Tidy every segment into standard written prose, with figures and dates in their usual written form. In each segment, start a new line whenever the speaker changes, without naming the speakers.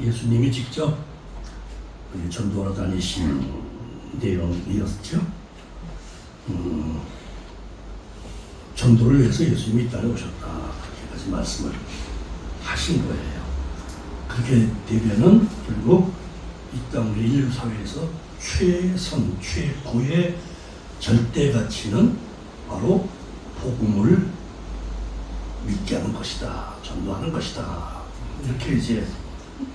예수님이 직접 전도하러 다니신 내용이었죠. 전도를 위해서 예수님이 이 땅에 오셨다. 그렇게까지 말씀을 하신 거예요. 그렇게 되면은 결국 이 땅 우리 인류 사회에서 최선, 최고의 절대 가치는 바로 복음을 믿게 하는 것이다. 전도하는 것이다. 이렇게 이제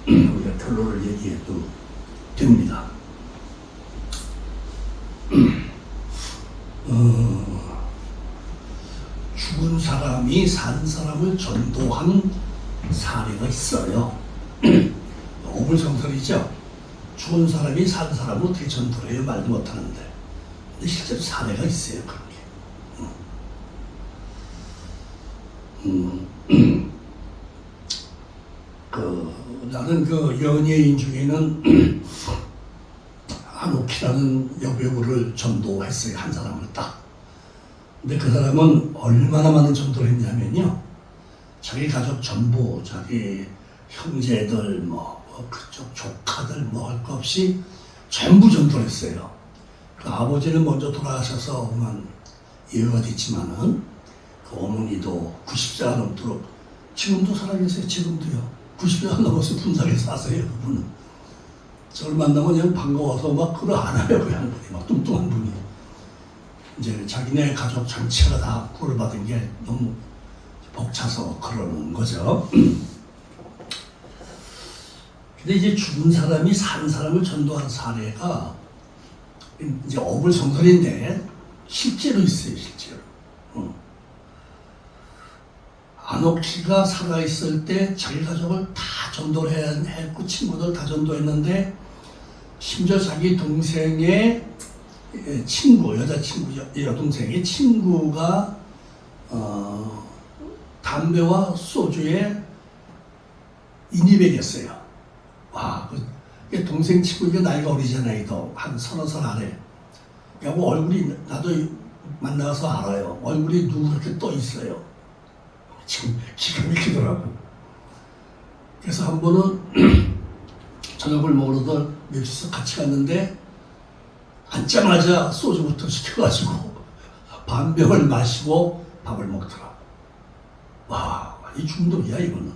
우리가 결론을 얘기해도 됩니다. 죽은 사람이 산 사람을 전도한 사례가 있어요. 어불성설이죠. 죽은 사람이 산 사람을 어떻게 전도를 해요? 말도 못하는데. 근데 실제로 사례가 있어요. 그렇게. 나는 그 연예인 중에는 한옥희라는 여배우를 전도했어요. 한 사람을 딱. 근데 그 사람은 얼마나 많은 전도를 했냐면요. 자기 가족 전부, 자기 형제들, 그쪽 조카들 할 것 없이 전부 전도를 했어요. 그 아버지는 먼저 돌아가셔서 예외가 됐지만은 그 어머니도 90세가 넘도록 지금도 살아계세요. 지금도요. 90세가 넘어서 분당에 사세요. 그분은. 저를 만나면 그냥 반가워서 그걸 안아요. 그 양반이 뚱뚱한 분이. 이제 자기네 가족 전체가 다 구를 받은 게 너무 벅차서 그러는 거죠. 근데 이제 죽은 사람이 산 사람을 전도한 사례가 이제 어불성설인데 실제로 있어요. 실제로. 안옥희가 살아있을 때 자기 가족을 다 전도를 했고 친구들 다 전도했는데 심지어 자기 동생의 친구, 여동생의 친구가 담배와 소주에 인입했어요. 와, 그 동생 친구가 나이가 어리잖아요. 더 한 30살 아래. 그리고 얼굴이 나도 만나서 알아요. 얼굴이 누렇게 떠 있어요. 지금 기가 막히더라고. 그래서 한 번은 저녁을 먹으러 넷이서 같이 갔는데 앉자마자 소주부터 시켜가지고 반병을 마시고 밥을 먹더라. 와, 이 중독이야 이거는.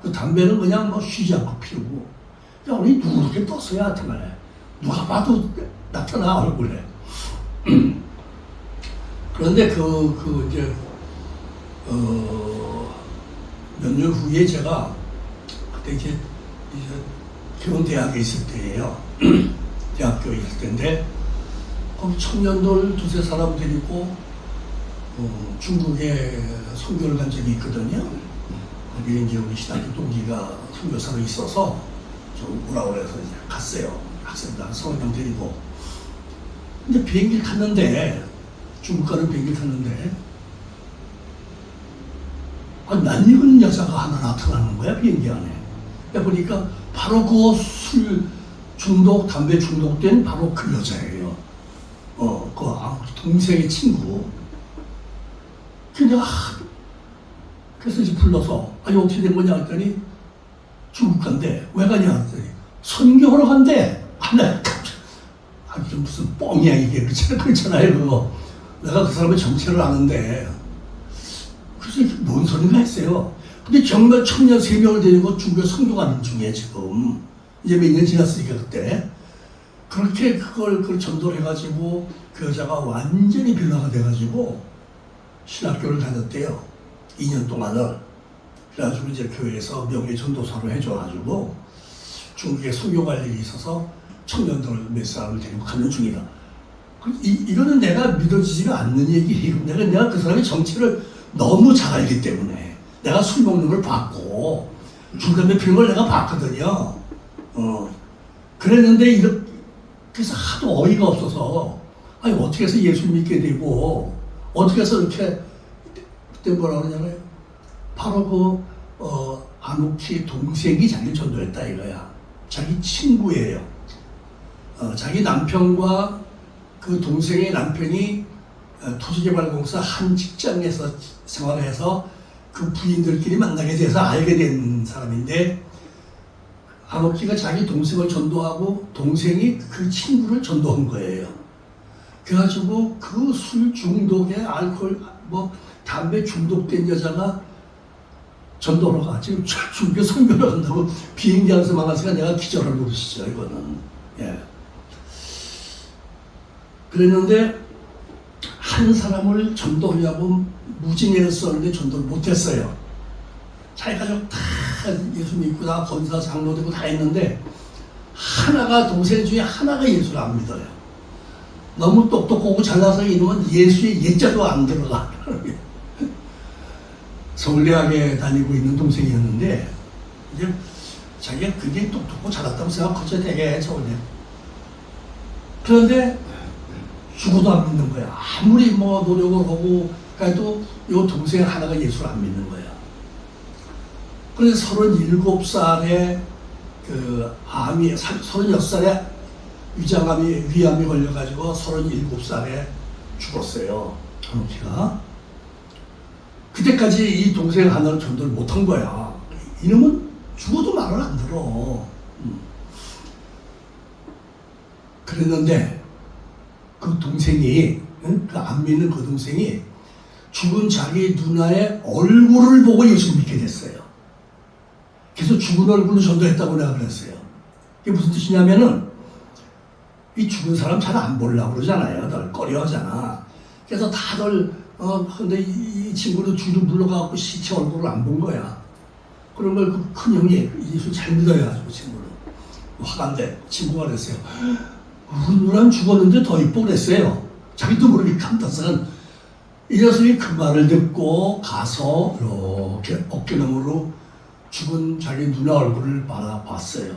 그 담배는 그냥 쉬지 않고 피우고 그냥 우리 누렇게 떴어요. 하여튼간에 누가 봐도 나타나 얼굴에. 그런데 이제 몇 년 후에 제가 그때 이제 교원대학에 있을 때예요. 대학교에 있을 때인데 거기 청년들 두세 사람 데리고 중국에 선교를 간 적이 있거든요. 거기 이제 우리 신학교 동기가 선교사로 있어서 좀 오라고 해서 이제 갔어요. 학생들 한 30명 데리고. 근데 비행기를 탔는데 중국 가는 비행기를 탔는데 낯익은 여자가 하나 나타나는 거야, 비행기 안에. 보니까 바로 그 술 중독, 담배 중독된 바로 그 여자예요. 그 동생의 친구. 그래서 이제 불러서, 어떻게 된 거냐 했더니 중국 간대. 왜 가냐 했더니 선교하러 간대. 이게 무슨 뻥이야, 이게. 그렇잖아요, 그거. 내가 그 사람의 정체를 아는데. 그래서 이게 뭔 소린가 했어요. 근데 정말 청년 3명을 데리고 중국에 선교 가는 중에 지금. 이제 몇 년 지났으니까 그때. 그렇게 그걸 전도를 해가지고 그 여자가 완전히 변화가 돼가지고 신학교를 다녔대요. 2년 동안을. 그래가지고 이제 교회에서 명예 전도사로 해줘가지고 중국에 선교 갈 일이 있어서 청년들 몇 사람을 데리고 가는 중이다. 이거는 내가 믿어지지가 않는 얘기예요. 내가 그 사람의 정체를 너무 잘 알기 때문에. 내가 술 먹는 걸 봤고 중간에 피는 걸 내가 봤거든요. 그랬는데 그래서 하도 어이가 없어서 어떻게 해서 예수 믿게 되고 어떻게 해서 이렇게 그때 뭐라 그러냐면 바로 안옥희 동생이 자기를 전도했다 이거야. 자기 친구예요. 자기 남편과 그 동생의 남편이 토지개발공사 한 직장에서 생활해서 그 부인들끼리 만나게 돼서 알게 된 사람인데 한옥기가 자기 동생을 전도하고 동생이 그 친구를 전도한 거예요. 그래가지고 그 술 중독에 알코올 담배 중독된 여자가 전도하러 가. 지금 중교 선교를 한다고 비행기 안에서 망했으니까 내가 기절을 모르시죠, 이거는. 예. 그랬는데 한 사람을 전도하려고 무진애를 썼는데 전도를 못했어요. 자기 가족 다 예수 믿고 다 권사 장로 되고 다 했는데 하나가 동생 중에 하나가 예수를 안 믿어요. 너무 똑똑하고 잘나서 이놈은 예수의 예자도 안 들어가. 서울대학에 다니고 있는 동생이었는데 이제 자기가 굉장히 똑똑하고 잘났다고 생각하죠. 되게 서울대. 그런데 죽어도 안 믿는 거야. 아무리 노력을 하고 그래도 이 동생 하나가 예수를 안 믿는 거야. 그래서 37살에 그 암이 36살에 위암이 걸려가지고 37살에 죽었어요. 한옥기가. 그때까지 이 동생 하나를 전도를 못한 거야. 이놈은 죽어도 말을 안 들어. 그랬는데 그 동생이, 그 안 믿는 그 동생이 죽은 자기 누나의 얼굴을 보고 예수를 믿게 됐어요. 그래서 죽은 얼굴로 전도했다고 내가 그랬어요. 이게 무슨 뜻이냐면은 이 죽은 사람 잘 안 보려고 그러잖아요. 늘 꺼려하잖아. 그래서 다들 근데 이 친구는 뒤로 물러가고 시체 얼굴을 안 본 거야. 그런 걸 그 큰 형이 예수 잘 믿어야 가지고 친구는 화간데 친구가 그랬어요. 우리 누나는 죽었는데 더 이뻐 그랬어요. 자기도 모르게 감탄사는 이 녀석이 그 말을 듣고 가서 이렇게 어깨너머로 죽은 자기 누나 얼굴을 바라봤어요.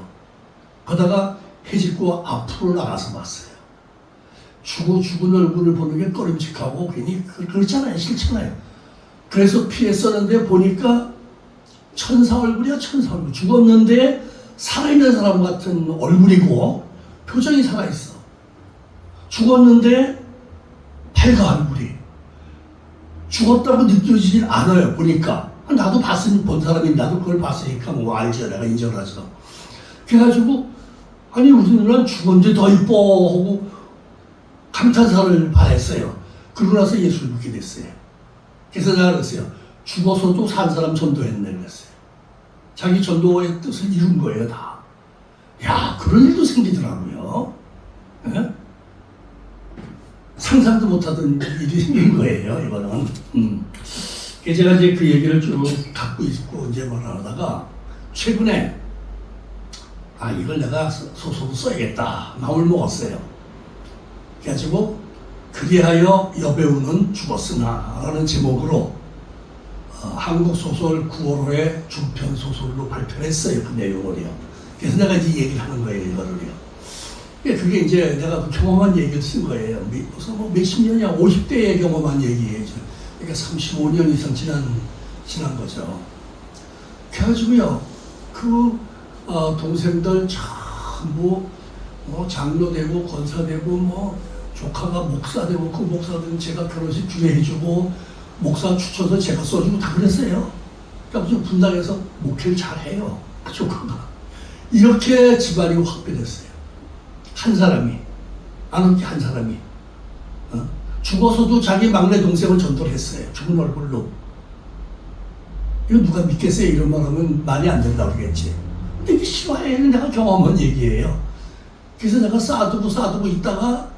그러다가 해집고 앞으로 나가서 봤어요. 죽은 얼굴을 보는 게 꺼림칙하고 괜히 그렇잖아요. 싫잖아요. 그래서 피했었는데 보니까 천사 얼굴이야. 천사 얼굴. 죽었는데 살아있는 사람 같은 얼굴이고 표정이 살아있어. 죽었는데 밝아 얼굴이. 죽었다고 느껴지진 않아요. 보니까. 나도 본 사람이 나도 그걸 봤으니까 알죠. 내가 인정을 하죠. 그래가지고 아니 우리 누나는 죽었는데 더 이뻐 하고 감탄사를 발했어요. 그러고 나서 예수를 믿게 됐어요. 그래서 내가 그랬어요. 죽어서도 산 사람 전도했네 그랬어요. 자기 전도의 뜻을 이룬 거예요 다. 야 그런 일도 생기더라고요. 네? 상상도 못하던 일이 생긴 거예요 이거는. 제가 이제 그 얘기를 쭉 갖고 있고 이제 하다가 최근에 이걸 내가 소설로 써야겠다 마음을 먹었어요. 그래가지고 그리하여 여배우는 죽었으나 라는 제목으로 한국 소설 9월호에 중편 소설로 발표를 했어요. 그 내용을요. 그래서 내가 이제 얘기를 하는 거예요 이거를요. 그게 이제 내가 그 경험한 얘기를 쓴 거예요. 무슨 몇십 년이야 50대에 경험한 얘기예요. 그러니까 35년 이상 지난 거죠. 그래가지고요 그 동생들 전부 장로 되고 권사 되고 조카가 목사 되고 그 목사들은 제가 결혼식 주례해주고 목사 추천서 제가 써주고 다 그랬어요. 그러니까 분당에서 목회를 잘해요. 그 조카가. 이렇게 집안이 확대됐어요. 한 사람이 아는 한 사람이 죽어서도 자기 막내 동생을 전도를 했어요. 죽은 얼굴로. 이거 누가 믿겠어요? 이런 말 하면 말이 안 된다고 그러겠지. 근데 이게 실화예요. 내가 경험한 얘기예요. 그래서 내가 쌓아두고 있다가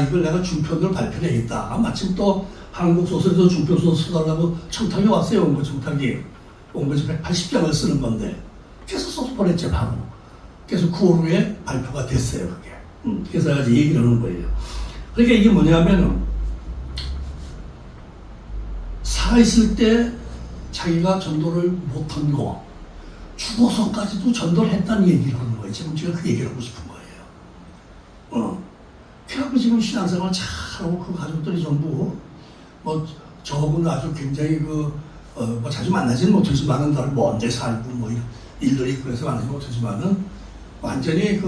이걸 내가 중편으로 발표해야겠다. 마침 또 한국 소설에서 중편 소설 써달라고 청탁이 왔어요. 원고 청탁이. 원고지 180장을 쓰는 건데. 그래서 써서 보냈죠 바로. 그래서 9월 후에 발표가 됐어요 그게. 그래서 내가 얘기를 하는 거예요. 그러니까 이게 뭐냐면은 살아있을 때 자기가 전도를 못한 거 죽어서까지도 전도를 했다는 얘기를 하는 거예요. 지금 제가 그 얘기를 하고 싶은 거예요. 그래갖고 지금 신앙생활 잘하고 그 가족들이 전부 저하고는 아주 굉장히 자주 만나지는 못하지만은 늘 먼데 살고 이런 일들이 있고 그래서 만나지 못하지만은 완전히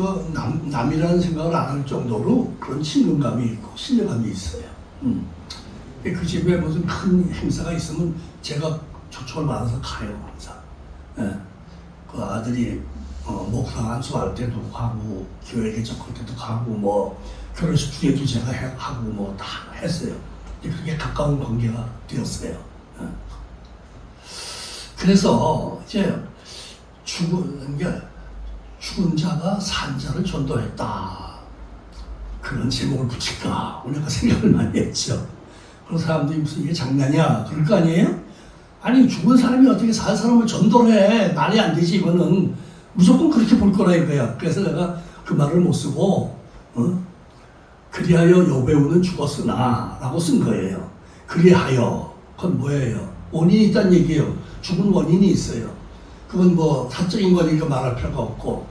남이라는 생각을 안 할 정도로 그런 친근감이 있고 신뢰감이 있어요. 그 집에 무슨 큰 행사가 있으면 제가 초청을 받아서 가요 항상. 그 아들이 목상 안수할 때도 가고, 교회 개척할 때도 가고, 뭐, 결혼식 중에도 제가 하고, 뭐, 다 했어요. 그렇게 가까운 관계가 되었어요. 그래서, 이제, 죽은 자가 산 자를 전도했다. 그런 제목을 붙일까? 우리가 생각을 많이 했죠. 그런 사람들이 무슨 이게 장난이야? 그럴 거 아니에요? 아니, 죽은 사람이 어떻게 산 사람을 전도를 해? 말이 안 되지, 이거는. 무조건 그렇게 볼 거라 이거야. 그래서 내가 그 말을 못 쓰고, 그리하여 여배우는 죽었으나, 라고 쓴 거예요. 그리하여. 그건 뭐예요? 원인이 있다는 얘기예요. 죽은 원인이 있어요. 그건 뭐, 사적인 거니까 말할 필요가 없고,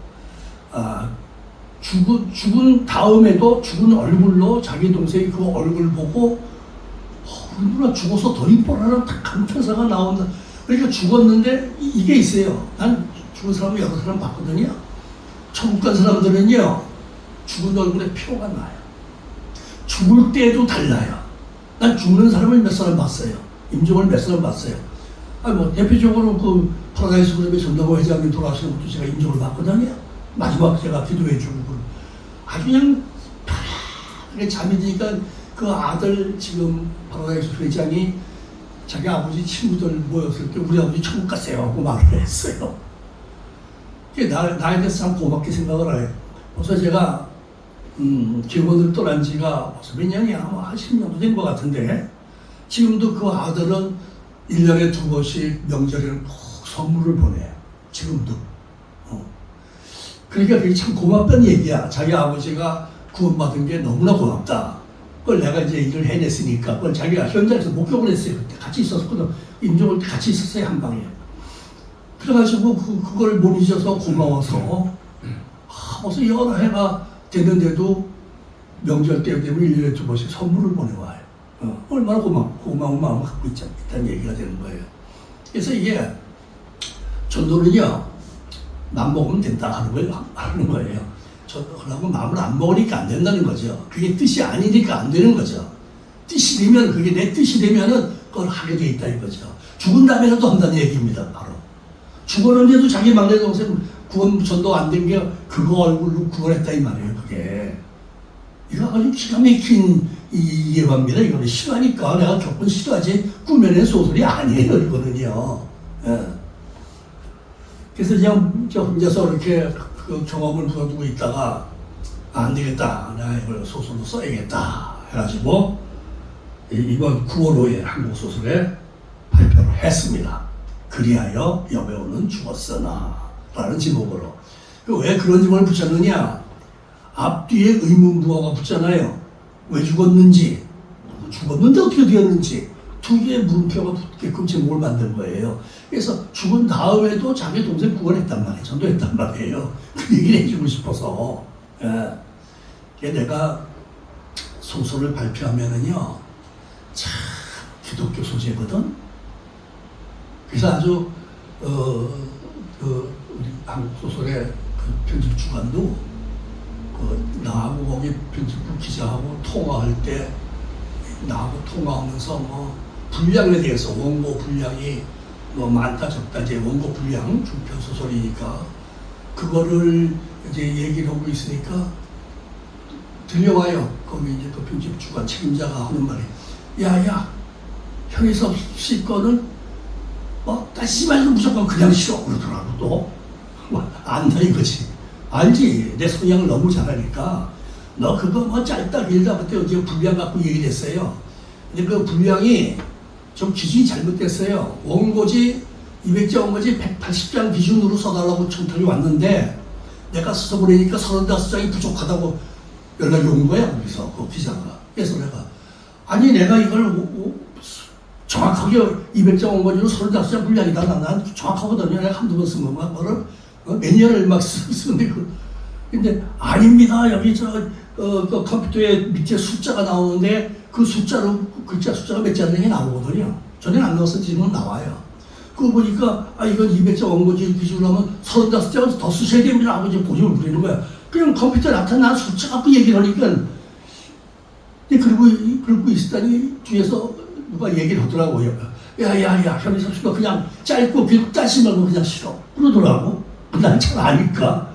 죽은 다음에도 죽은 얼굴로 자기 동생이 그 얼굴 보고, 누나 죽어서 더 이뻐라는 감탄사가 나온다. 그러니까 죽었는데 이게 있어요. 난 죽은 사람을 여러 사람 봤거든요. 천국 간 사람들은요, 죽은 얼굴에 피로가 나요. 죽을 때도 달라요. 난 죽는 사람을 몇 사람 봤어요. 임종을 몇 사람 봤어요. 뭐 대표적으로 그 파라다이스 그룹의 전동호 회장님 돌아가신 것도 제가 임종을 봤거든요. 마지막 제가 기도해주고 아주 그냥 편하게 잠이 드니까 그 아들 지금 파라다이스 회장이 자기 아버지 친구들 모였을 때 우리 아버지 천국 갔어요 하고 말을 했어요. 나에 대해서 참 고맙게 생각을 해요. 그래서 제가 기업원을 떠난 지가 벌써 몇 년이야? 한 10년도 된 것 같은데 지금도 그 아들은 1년에 2번씩 명절에는 꼭 선물을 보내요. 지금도. 그러니까 그게 참 고맙다는 얘기야. 자기 아버지가 구원받은 게 너무나 고맙다. 그걸 내가 이제 일을 해냈으니까 그걸 자기가 현장에서 목격을 했어요. 그때 같이 있었거든. 임종을 때 같이 있었어요. 한 방에. 그래가지고 그걸 못 잊어서 고마워서 벌써 여러 해가 됐는데도 명절 때 되면 1년에 2번씩 선물을 보내와요. 얼마나 고마운 마음을 갖고 있다는 얘기가 되는 거예요. 그래서 이게 전도는요, 맘 먹으면 된다 하는 거예요. 전도하고 마음을 안 먹으니까 안 된다는 거죠. 그게 뜻이 아니니까 안 되는 거죠. 뜻이 되면, 그게 내 뜻이 되면은 그걸 하게 돼 있다 이거죠. 죽은 다음에도 한다는 얘기입니다, 바로. 죽었는데도 자기 막내 동생 구원 전도 안 된 게 그거 얼굴로 구원했다 이 말이에요, 그게. 이거 아주 기가 막힌 예화입니다. 이거는 실화니까 내가 겪은 실화지 꾸며낸 소설이 아니에요, 이거는요. 예. 그래서 그냥 저 혼자서 이렇게 그 경험을 묻어두고 있다가 안 되겠다, 내가 이걸 소설로 써야겠다 해가지고 이번 9월 5일 한국 소설에 발표를 했습니다. 그리하여 여배우는 죽었으나 라는 제목으로. 왜 그런 제목을 붙였느냐? 앞뒤에 의문부호가 붙잖아요. 왜 죽었는지, 죽었는데 어떻게 되었는지 두 개의 물음표가 붙게끔 제목을 만든 거예요. 그래서 죽은 다음에도 자기 동생 구원했단 말이에요. 전도했단 말이에요. 그 얘기를 해주고 싶어서. 예. 내가 소설을 발표하면은요, 참 기독교 소재거든. 그래서 아주 우리 한국 소설의 그 편집 주관도 나하고 거기 편집부 기자하고 통화할 때 나하고 통화하면서 뭐 분량에 대해서 원고 분량이 뭐 많다 적다 이제 원고 분량 중편 소설이니까 그거를 이제 얘기를 하고 있으니까 들려와요. 거기 이제 그 편집 주관 책임자가 하는 말이 야야 현희섭 씨 거는 뭐 따지지 말고 무조건 그냥 싫어 그러더라고 또 안다 이거지. 알지? 내 성향을 너무 잘 아니까 너 그거 뭐 짧다 길다 그때 어제 분량 갖고 얘기를 했어요. 근데 그 분량이 좀 기준이 잘못됐어요. 원고지 200장 원고지 180장 기준으로 써달라고 청탁이 왔는데 내가 써서 보내니까 35장이 부족하다고 연락이 온 거야. 거기서 그 기자가. 그래서 내가 이걸 정확하게 200장 원고지로 35장 분량이다. 난 정확하거든요. 내가 한두 번 쓴 건가 그거를 몇 년을 막 쓰는데 근데 아닙니다. 여기 그 컴퓨터에 밑에 숫자가 나오는데 그 숫자로 글자 숫자가 몇 자리가 나오거든요. 전에 안 나왔어. 지금은 나와요. 그거 보니까 이건 200자 원고지 기준으로 하면 35자가 더 쓰셔야 됩니다 하고 이제 고집을 부리는 거야. 그냥 컴퓨터에 나타난 숫자 갖고 얘기를 하니까 그러고 있었더니 뒤에서 누가 얘기를 하더라고요. 야야야 현희섭 씨가 그냥 짧고 길고 따지 말고 그냥 싫어 그러더라고. 난 잘 아니까.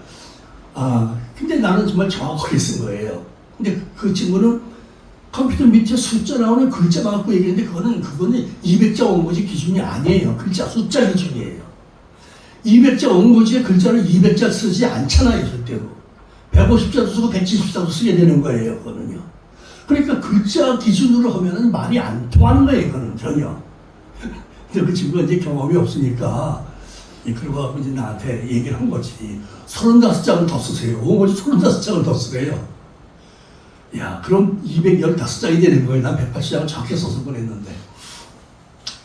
근데 나는 정말 정확하게 쓴 거예요. 근데 그 친구는 컴퓨터 밑에 숫자 나오는 글자만 갖고 얘기했는데 그거는 200자 원고지 기준이 아니에요. 글자 숫자 기준이에요. 200자 원고지에 글자를 200자 쓰지 않잖아요, 절대로. 150자도 쓰고 170자도 쓰게 되는 거예요, 그거는요. 그러니까 글자 기준으로 하면은 말이 안 통하는 거예요, 이거는 전혀. 근데 그 친구가 이제 경험이 없으니까, 그러고 이제 나한테 얘기를 한 거지. 35장을 더 쓰세요. 원고지 35장을 더 쓰래요. 야, 그럼 215장이 되는 거예요. 난 180장을 적게 써서 보냈는데.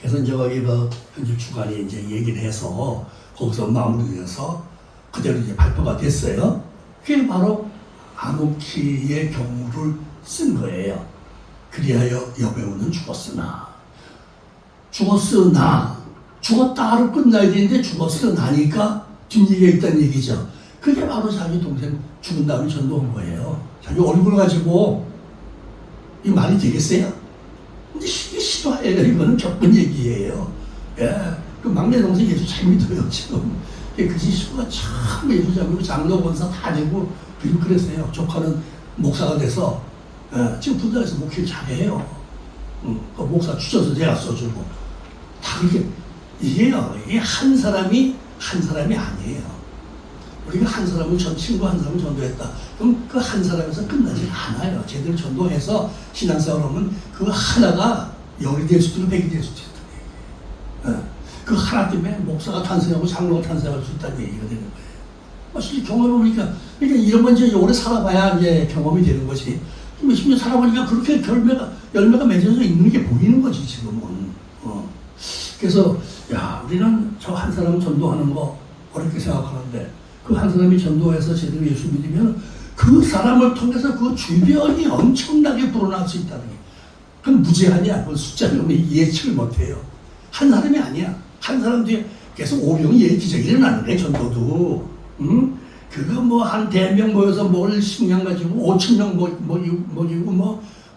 그래서 이제 거기 그 편집 주관이 이제 얘기를 해서 거기서 마무리돼서 그대로 이제 발표가 됐어요. 그게 바로 아노키의 경우를 쓴 거예요. 그리하여 여배우는 죽었으나 죽었다로 끝나야 되는데 죽었으나니까 뒷얘기가 있다는 얘기죠. 그게 바로 자기 동생 죽은 다음에 전도한 거예요. 자기 얼굴 가지고 이 말이 되겠어요? 근데 이게 실화예요. 이거는 겪은 얘기예요. 예, 그 막내 동생 예수 잘 믿어요 지금. 그 지수가 참 예수 잘 믿고 장로 권사 다 되고 그리고 그랬어요. 조카는 목사가 돼서 지금 분당에서 목회를 잘해요. 그 목사 추천서 제가 써주고 다 그렇게 이게 한 사람이 아니에요. 우리가 한 사람을 친구 한 사람을 전도했다. 그럼 그 한 사람에서 끝나지 않아요. 제대로 전도해서 신앙생활 하면 그 하나가 0이 될 수도 있고 100이 될 수도 있다는 얘기예요. 그 하나 때문에 목사가 탄생하고 장로가 탄생할 수 있다는 얘기가 되는 거예요. 실제 경험을 보니까 그러니까 이런 건 이제 오래 살아봐야 이제 경험이 되는 거지. 몇십 년 살아보니까 그렇게 열매가 맺어져 있는 게 보이는 거지 지금은. 그래서 우리는 저 한 사람 전도하는 거 어렵게 생각하는데 그 한 사람이 전도해서 제대로 예수 믿으면 그 사람을 통해서 그 주변이 엄청나게 불어날 수 있다는 게 그건 무제한이야. 그 숫자는 예측을 못해요. 한 사람이 아니야. 한 사람 뒤에 계속 오병이의 기적이 일어나는 거야. 전도도. 그거 뭐 한 대명 모여서 뭘 식량 가지고 5,000명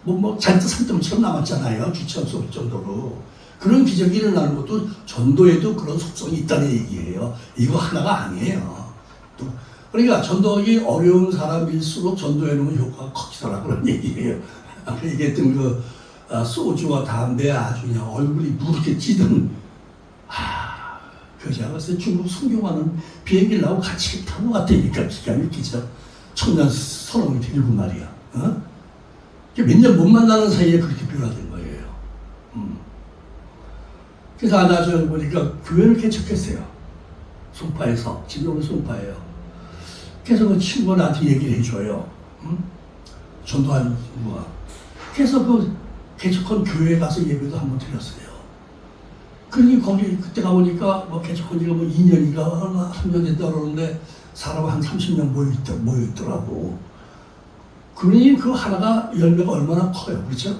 모이고 잔뜩 산더미처럼 남았잖아요. 주체할 수 없을 정도로. 그런 기적이 일어나는 것도 전도에도 그런 속성이 있다는 얘기예요. 이거 하나가 아니에요. 또 그러니까 전도하기 어려운 사람일수록 전도해 놓으면 효과가 커지더라 그런 얘기예요. 아까 얘기했던 그 소주와 담배 아주 그냥 얼굴이 무렇게 찌든 그 제가 봤을 때 중국 순교하는 비행기를 나고 같이 타고 갔다니까 기가 막히죠. 청년 서름이 들고 말이야. 몇 년 못 만나는 사이에 그렇게 변화된 거예요. 그래서 나중에 보니까 교회를 개척했어요. 송파에서. 지금은 송파예요. 그래서 그 친구가 나한테 얘기를 해줘요. 전도한 친구가. 그래서 그 개척한 교회에 가서 예배도 한번 드렸어요. 그러니 거기 그때 가보니까 개척한 지가 2년인가 얼마 3년 됐다 그러는데 사람 한 30명 모여있더라고. 그러니 그 하나가 열매가 얼마나 커요. 그렇죠?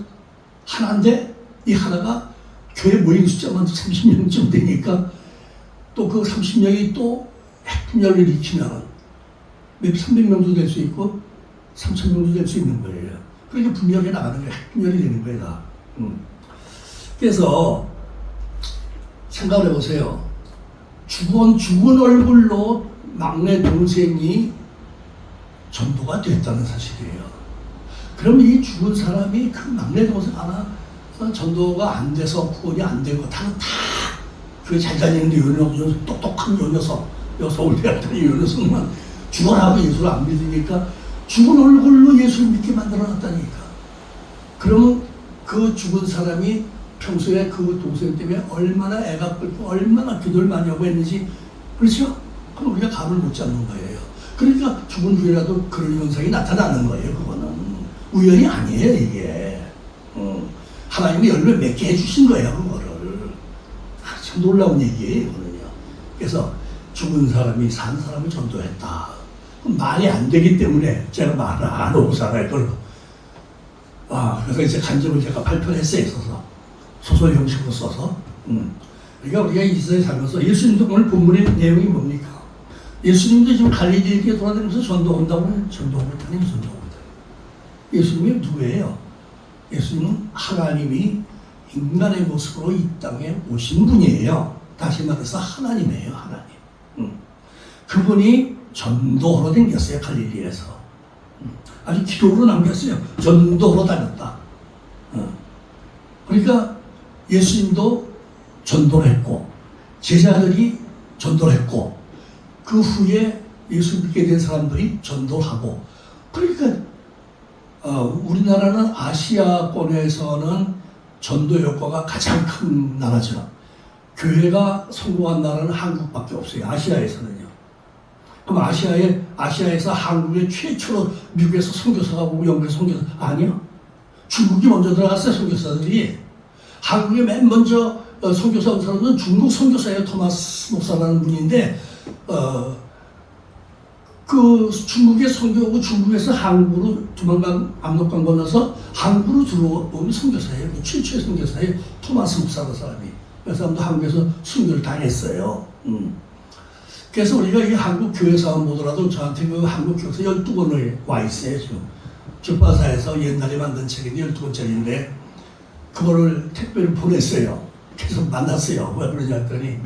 하나인데 이 하나가 교회 모인 숫자만 30명쯤 되니까 또 그 30명이 또 핵분열을 일으키면 300명도 될 수 있고 3,000명도 될 수 있는 거예요. 그러니까 분열이 나가는 거예요. 핵분열이 되는 거예요. 그래서 생각을 해보세요. 죽은 얼굴로 막내 동생이 전도가 됐다는 사실이에요. 그럼 이 죽은 사람이 그 막내 동생 하나 전도가 안 돼서 구원이 안 되고 그 잘 다니는데 똑똑한 요 녀석, 서울대 갔더니 요 녀석만 죽어라고 예수를 안 믿으니까 죽은 얼굴로 예수를 믿게 만들어놨다니까. 그러면 그 죽은 사람이 평소에 그 동생 때문에 얼마나 애가 끓고 얼마나 기도를 많이 하고 했는지, 그렇죠? 그럼 우리가 감을 못 잡는 거예요. 그러니까 죽은 후에라도 그런 현상이 나타나는 거예요. 그거는 우연이 아니에요, 이게. 하나님이 열매 맺게 해주신 거예요, 그거를. 참 놀라운 얘기예요, 이거는요. 그래서 죽은 사람이 산 사람을 전도했다. 그럼 말이 안 되기 때문에 제가 말을 안 하고 살아요, 그걸. 그래서 이제 간접을 제가 발표를 했어요, 써서. 소설 형식으로 써서. 그러니까 우리가 이 세상에 살면서 예수님도 오늘 본문의 내용이 뭡니까? 예수님도 지금 갈릴리에 돌아다니면서 전도한다고 하면 전도하고 있다니 전도합니다. 예수님이 누구예요? 예수님은 하나님이 인간의 모습으로 이 땅에 오신 분이에요. 다시 말해서 하나님이에요, 하나님. 그분이 전도하러 다녔어요. 갈릴리에서. 아주 기록으로 남겼어요. 전도하러 다녔다. 그러니까 예수님도 전도를 했고 제자들이 전도를 했고 그 후에 예수 믿게 된 사람들이 전도하고 그러니까 우리나라는 아시아권에서는 전도 효과가 가장 큰 나라죠. 교회가 성공한 나라는 한국밖에 없어요. 아시아에서는요. 그럼 아시아에서 한국에 최초로 미국에서 선교사가 오고 영국에서 선교사 아니요. 중국이 먼저 들어갔어요. 선교사들이. 한국에 맨 먼저 선교사 온 사람은 중국 선교사예요. 토마스 목사라는 분인데 그 중국에 선교하고 중국에서 한국으로 두만강 압록강 건너서 한국으로 들어온 선교사예요. 최초의 선교사예요. 토마스 목사라는 사람이. 그 사람도 한국에서 순교를 당했어요. 그래서 우리가 이 한국 교회 사원 보더라도 저한테 그 한국 교회에서 12권을 와 있어요. 지금 주파사에서 옛날에 만든 책인데 12권짜리인데 그거를 택배를 보냈어요. 계속 만났어요. 왜 그러냐 했더니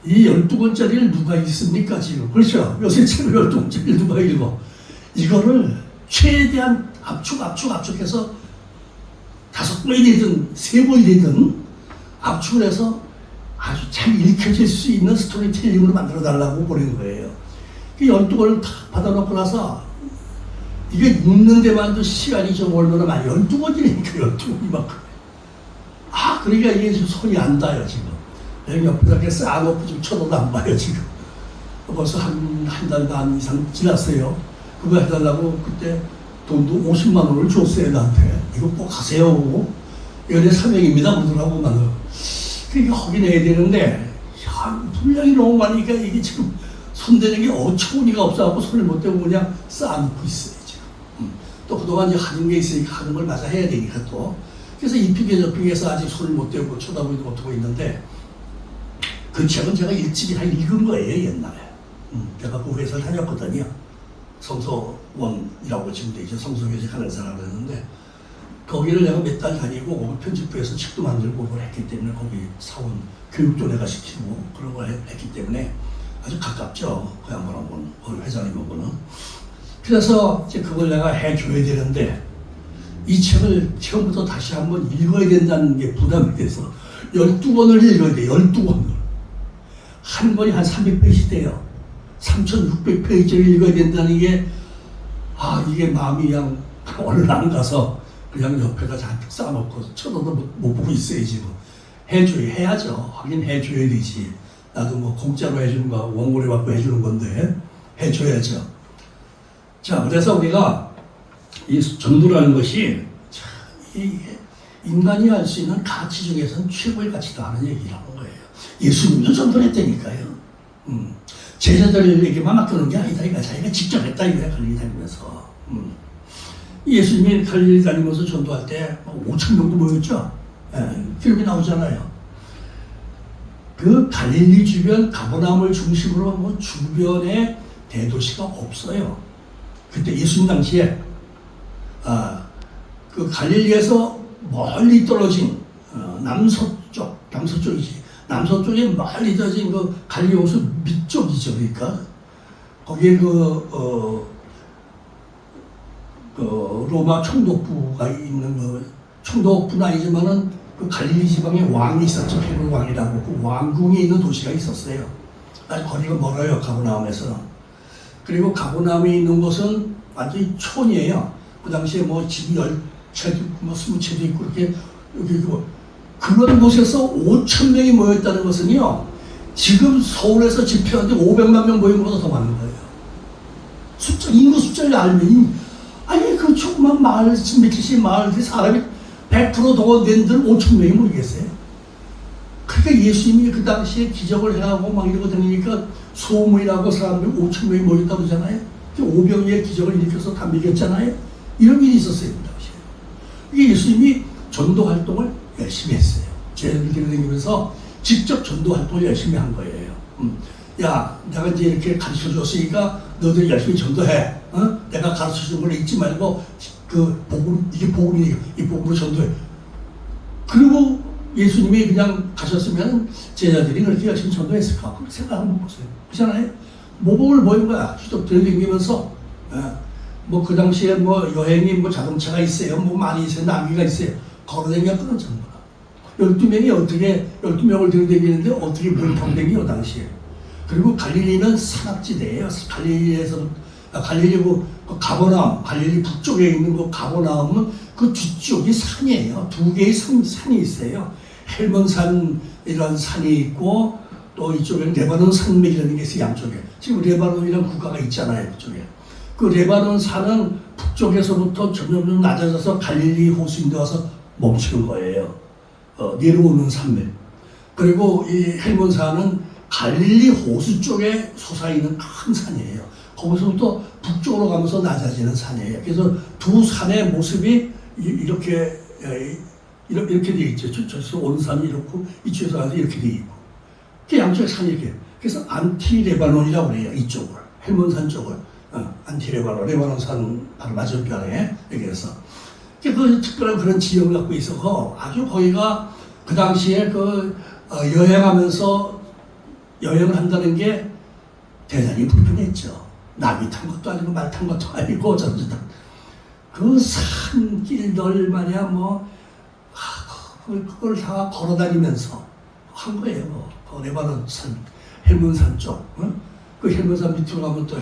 이 12권짜리를 누가 읽습니까 지금? 그렇죠. 요새 책을 12권짜리를 누가 읽어? 이거를 최대한 압축해서 5권이 되든 3권이 되든 압축을 해서 아주 잘 읽혀질 수 있는 스토리텔링으로 만들어 달라고 보낸 거예요. 그 12권을 다 받아놓고 나서 이게 읽는 데만도 시간이 좀 얼마나 많이 12권이니까 12권이 막 그러니까 이게 지금 손이 안 닿아요 지금. 여기 옆에다 이렇게 쌓아놓고 좀 쳐다도 안 봐요 지금. 벌써 한 달 반 이상 지났어요. 그거 해달라고 그때 돈도 50만 원을 줬어요 나한테. 이거 꼭 하세요. 연애 사명입니다 그러더라고 나는. 그러니까 확인해야 되는데 분량이 너무 많으니까 이게 지금 손대는 게 어처구니가 없어갖고 손을 못 대고 그냥 쌓아놓고 있어요 지금. 또 그동안 이제 하는 게 있으니까 하는 걸 마저 해야 되니까 또. 그래서 이픽에 저픽에서 아직 손을 못 대고 쳐다보지도 못하고 있는데 그 책은 제가 일찍이 다 읽은 거예요 옛날에. 제가 그 회사를 다녔거든요. 성서원이라고 지금 이제 성서교직 하는 사람을 했는데 거기를 내가 몇 달 다니고 거기 편집부에서 책도 만들고 그걸 했기 때문에 거기 사원 교육도 내가 시키고 그런 걸 했기 때문에 아주 가깝죠. 그야말로 회장님하고는. 그래서 이제 그걸 내가 해줘야 되는데 이 책을 처음부터 다시 한번 읽어야 된다는 게 부담이 돼서 12권을 읽어야 돼. 12권을. 한 권이 한 300페이지 돼요. 3,600페이지를 읽어야 된다는 게 이게 마음이 그냥 얼른 안 가서 그냥 옆에다 잔뜩 쌓아놓고 쳐다도 못 보고 있어요 지금. 해야죠. 하긴 해줘야 되지. 나도 뭐 공짜로 해주는 거 원고료 받고 해주는 건데 해줘야죠. 자, 그래서 우리가 이 전도라는 것이 이게 인간이 할 수 있는 가치 중에서는 최고의 가치다 하는 얘기를 하는 거예요. 예수님도 전도를 했다니까요. 제자들에게만 맡겨놓은 게 아니다. 이거 자기가 직접 했다 이거야. 갈릴리 다니면서. 예수님이 갈릴리 다니면서 전도할 때 5천 명도 모였죠. 기록이 나오잖아요. 그 갈릴리 주변 가버나움을 중심으로 뭐 주변에 대도시가 없어요. 그때 예수님 당시에 그 갈릴리에서 멀리 떨어진 남서쪽이지. 남서쪽에 멀리 떨어진 그 갈릴리 호수 밑쪽이죠. 그러니까 거기에 로마 총독부가 있는 그 총독부는 아니지만은 그 갈릴리 지방에 왕이 있었죠. 헤롯 왕이라고. 그 왕궁에 있는 도시가 있었어요. 아주 거리가 멀어요. 가버나움에서. 그리고 가버나움에 있는 곳은 완전히 촌이에요. 그 당시에 뭐 집이 10채도 있고 뭐 20채도 있고 그렇게 여기 그런 곳에서 5천 명이 모였다는 것은요. 지금 서울에서 집회하는데 500만 명 모인 것보다 더 많은 거예요. 인구 숫자를 알면 그 조그만 마을, 몇개씩 마을들이 사람이 100% 동원된 데는 5천 명이 모르겠어요. 그러니까 예수님이 그 당시에 기적을 해가고 막 이러고 다니니까 소문이라고 사람들이 5천 명이 모였다고 그러잖아요. 5병의 기적을 일으켜서 다 믿겼잖아요. 이런 일이 있었어요. 그 당시에. 이게 예수님이 전도 활동을 열심히 했어요. 제자들끼리 다니면서 직접 전도 활동을 열심히 한 거예요. 야, 내가 이제 이렇게 가르쳐 줬으니까 너들 열심히 전도해. 내가 가르쳐 준 걸 잊지 말고 그 복음, 이게 복음이니까 이 복음으로 전도해. 그리고 예수님이 그냥 가셨으면 제자들이 그렇게 열심히 전도했을까? 그렇게 생각 한번 보세요. 그렇잖아요? 모범을 보인 거야. 직접 들이다니면서. 뭐 그 당시에 뭐 여행이 뭐 자동차가 있어요. 뭐 많이 있어요. 나귀가 있어요. 걸어다녔거든, 전부 다. 12명을 들이다니는데 어떻게 몰타고 다니요, 당시에. 그리고 갈릴리는 산악지대예요. 갈릴리고 그 가버나움, 갈릴리 북쪽에 있는 그 가버나움은 그 뒤쪽이 산이에요. 두 개의 산이 있어요. 헬몬산이라는 산이 있고 또 이쪽에 레바논 산맥이라는 게 있어요. 양쪽에. 지금 레바논이라는 국가가 있잖아요. 그쪽에. 그 레바논 산은 북쪽에서부터 점점 낮아져서 갈릴리 호수인데 와서 멈추는 거예요. 내려오는 산맥. 그리고 이 헬몬산은 갈릴리 호수 쪽에 솟아있는 큰 산이에요. 거기서부터 북쪽으로 가면서 낮아지는 산이에요. 그래서 두 산의 모습이 이렇게 되어 있죠. 저쪽에서 오는 산이 이렇고 이쪽에서 가서 이렇게 되어 있고. 그 양쪽에 산이 이렇게. 그래서 안티레바논이라고 그래요. 이쪽을. 헬몬산 쪽을. 레바논 산 바로 맞은편에 여기에서. 그 특별한 그런 지형을 갖고 있어서 아주 거기가 그 당시에 여행하면서 여행을 한다는 게 대단히 불편했죠. 나귀 탄 것도 아니고 말 탄 것도 아니고 전부다. 그 산길들 말이야 그걸 다 걸어다니면서 한 거예요. 그 레바논 산, 헬몬산 쪽. 그 헬몬산 밑으로 가면 또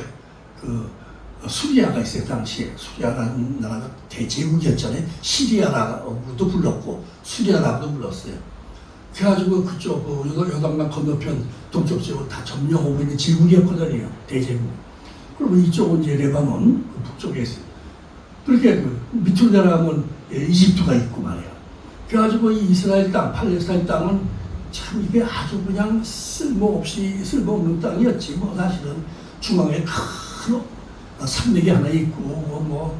수리아가 있어요. 당시에 수리아라는 나라가 대제국이었잖아요. 시리아라고도 불렀고 수리아라고도 불렀어요. 그래가지고 그쪽 요단강 건너편 동쪽 지역은 다 점령하고 있는 제국이었거든요. 대제국. 그리고 이쪽은 이제 레바논 북쪽에 있어요. 그렇게 밑으로 내려가면 이집트가 있고 말이야. 그래가지고 이 이스라엘 땅, 팔레스타인 땅은 참 이게 아주 그냥 쓸모없는 땅이었지. 뭐 사실은 중앙에 큰 산맥이 하나 있고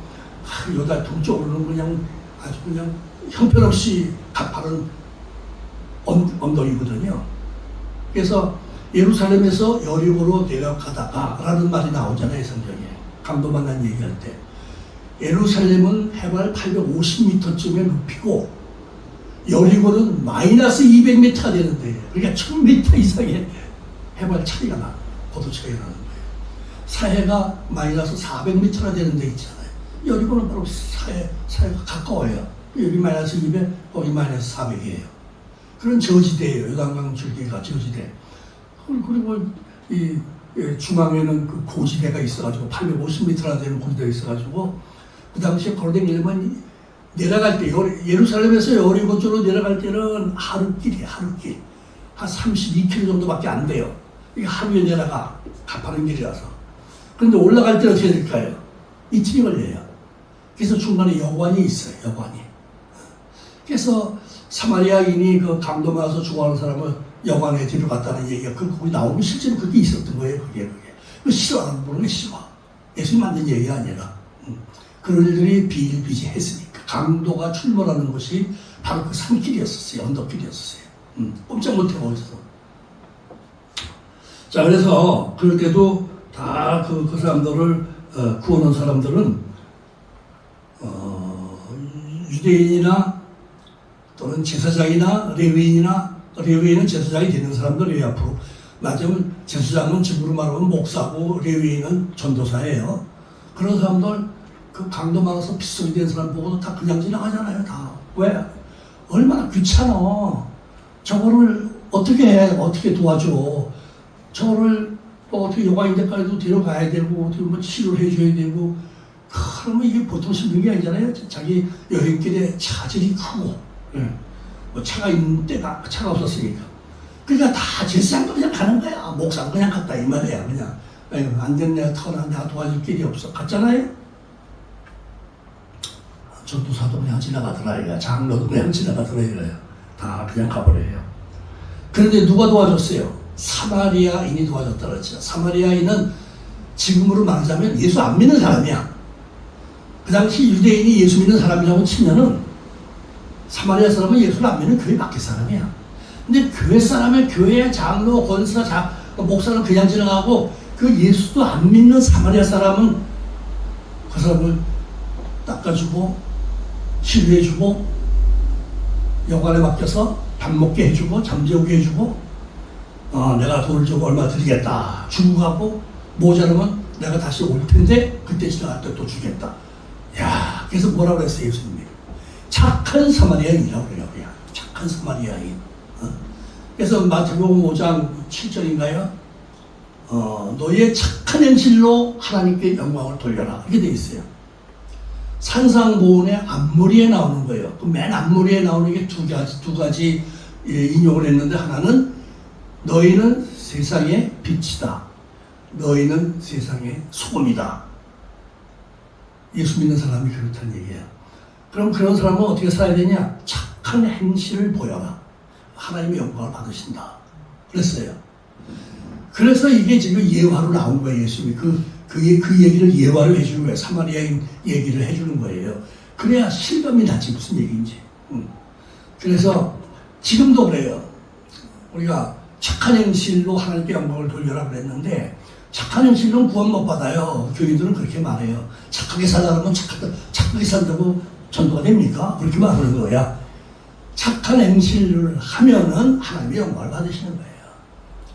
여다 동쪽으로는 그냥 아주 그냥 형편없이 가파른 언덕이거든요. 그래서 예루살렘에서 여리고로 내려가다가 라는 말이 나오잖아요, 성경에. 강도 만난 얘기할 때. 예루살렘은 해발 850m쯤에 높이고 여리고는 마이너스 200m가 되는데, 그러니까 1000m 이상의 해발 차이가 나, 고도 차이가 나는 거예요. 사해가 마이너스 400m나 되는 데 있잖아요. 여리고는 바로 사해가 가까워요. 여기 마이너스 200, 거기 마이너스 400이에요. 그런 저지대예요. 요단강 줄기가 저지대. 그리고 이 중앙에는 그 고지대가 있어가지고 850m나 되는 고지대가 있어가지고 그 당시에 걸어다니려면 내려갈 때 예루살렘에서 여리고 쪽으로 내려갈 때는 하루길이에요. 하루길. 한 32km 정도밖에 안 돼요. 이게 하루에 내려가. 가파른 길이라서. 그런데 올라갈 때 어떻게 될까요? 이틀이 걸려요. 그래서 중간에 여관이 있어요. 여관이. 그래서 사마리아인이 그 강도 맞아서 죽어가는 사람을 여관에 데려갔다는 얘기가 거기 나오면 실제로 그게 있었던 거예요. 그게. 그 실화라는 거는 실화. 예수님 만든 얘기가 아니라. 그런 일들이 비일비재했으니까. 강도가 출몰하는 곳이 바로 그 산길이었었어요. 언덕길이었었어요. 꼼짝 못하고 거기서. 자, 그래서 그럴 때도 다 그 사람들을 구원한 사람들은 유대인이나 또는 제사장이나 레위인은 제사장이 되는 사람들이에요. 앞으로 맞으면 제사장은 지금으로 말하면 목사고 레위인은 전도사예요. 그런 사람들 그 강도 많아서 빗속이 된 사람 보고도 다 그냥 지나가잖아요. 다. 왜? 얼마나 귀찮아. 저거를 어떻게 해? 어떻게 도와줘? 저거를 어떻게 요가인데까지도 데려가야 되고 어떻게 뭐 치료를 해줘야 되고 그러면 이게 보통 힘든 게 아니잖아요. 자기 여행길에 차질이 크고 뭐 차가 있는 때가 차가 없었으니까 그러니까 다 제사장도 그냥 가는 거야. 목사도 그냥 갔다 이 말이야. 그냥 안 되는 내가 터나 내가 도와줄 길이 없어. 갔잖아요. 전도사도 그냥 지나가더라 이거야. 장로도 그냥 지나가더라 이거야. 다 그냥 가버려요. 그런데 누가 도와줬어요? 사마리아인이 도와줬다 그랬죠. 사마리아인은 지금으로 말하자면 예수 안 믿는 사람이야. 그 당시 유대인이 예수 믿는 사람이라고 치면은 사마리아 사람은 예수를 안 믿는 교회 밖에 사람이야. 근데 교회 사람의 교회 장로, 권사, 목사는 그냥 지나가고 그 예수도 안 믿는 사마리아 사람은 그 사람을 닦아주고 치료해주고 여관에 맡겨서 밥 먹게 해주고 잠재우게 해주고 내가 돈을 주고 얼마 드리겠다 주고 가고 모자라면 내가 다시 올 텐데 그때 지나갈 때 또 주겠다. 야, 그래서 뭐라고 그랬어요, 예수님이? 착한 사마리아인이라고 그래요, 그냥. 착한 사마리아인. 그래서 마태복음 5장 7절인가요? 너의 착한 행실로 하나님께 영광을 돌려라. 이렇게 돼 있어요. 산상보훈의 앞머리에 나오는 거예요. 그 맨 앞머리에 나오는 게 두 가지 인용을 했는데, 하나는 너희는 세상의 빛이다. 너희는 세상의 소금이다. 예수 믿는 사람이 그렇다는 얘기예요. 그럼 그런 사람은 어떻게 살아야 되냐? 착한 행실을 보여라. 하나님의 영광을 받으신다. 그랬어요. 그래서 이게 지금 예화로 나온 거예요. 예수님이 그 얘기를 예화로 해주는 거예요. 사마리아인 얘기를 해주는 거예요. 그래야 실감이 나지 무슨 얘기인지. 그래서 지금도 그래요. 우리가 착한 행실로 하나님께 영광을 돌려라 그랬는데, 착한 행실로는 구원 못 받아요. 교인들은 그렇게 말해요. 착하게 살라면 착하게 산다고 전도가 됩니까? 그렇게 말하는 거야. 착한 행실을 하면은 하나님의 영광을 받으시는 거예요.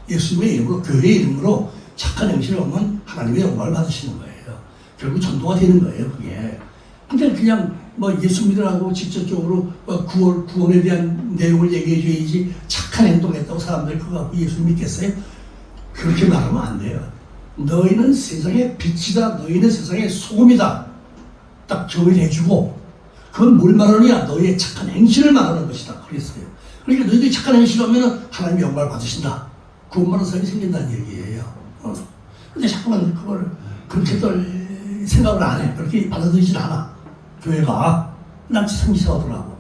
예수님의 이름으로, 교회의 이름으로 착한 행실을 하면 하나님의 영광을 받으시는 거예요. 결국 전도가 되는 거예요, 그게. 근데 그냥 예수 믿으라고 직접적으로 구원에 대한 내용을 얘기해 줘야지 착한 행동했다고 사람들이 그거 갖고 예수 믿겠어요? 그렇게 말하면 안 돼요. 너희는 세상의 빛이다. 너희는 세상의 소금이다. 딱 정의해 주고, 그건 뭘 말하느냐? 너희의 착한 행실을 말하는 것이다. 그랬어요. 그러니까 너희들이 착한 행실을 하면 하나님의 영광을 받으신다. 구원받은 사람이 생긴다는 얘기예요. 근데 자꾸만 그걸 그렇게들 생각을 안 해. 그렇게 받아들이진 않아. 교회가. 난 참 이상하더라고.